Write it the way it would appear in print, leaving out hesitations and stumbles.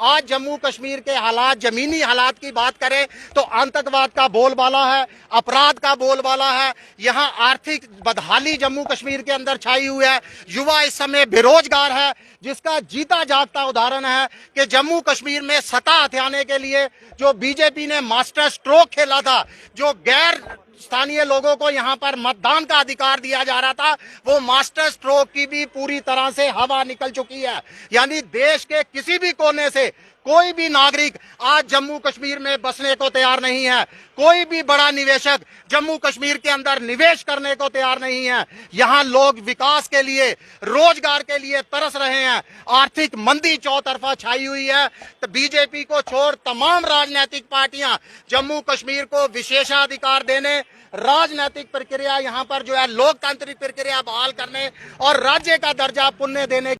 आज जम्मू कश्मीर के हालात, जमीनी हालात की बात करें तो आतंकवाद का बोलबाला है, अपराध का बोलबाला है। यहाँ आर्थिक बदहाली जम्मू कश्मीर के अंदर छाई हुई है। युवा इस समय बेरोजगार है, जिसका जीता जागता उदाहरण है कि जम्मू कश्मीर में सत्ता हथियाने के लिए जो बीजेपी ने मास्टर स्ट्रोक खेला था, जो गैर स्थानीय लोगों को यहाँ पर मतदान का अधिकार दिया जा रहा था, वो मास्टर स्ट्रोक की भी पूरी तरह से हवा निकल चुकी है। यानी देश के किसी भी कोने से कोई भी नागरिक आज जम्मू कश्मीर में बसने को तैयार नहीं है। कोई भी बड़ा निवेशक जम्मू कश्मीर के अंदर निवेश करने को तैयार नहीं है। यहाँ लोग विकास के लिए, रोजगार के लिए तरस रहे हैं। आर्थिक मंदी चौतरफा छाई हुई है। तो बीजेपी को छोड़ तमाम राजनीतिक पार्टियां जम्मू कश्मीर को विशेषाधिकार देने, राजनीतिक प्रक्रिया यहाँ पर जो है लोकतांत्रिक प्रक्रिया बहाल करने और राज्य का दर्जा पुनः देने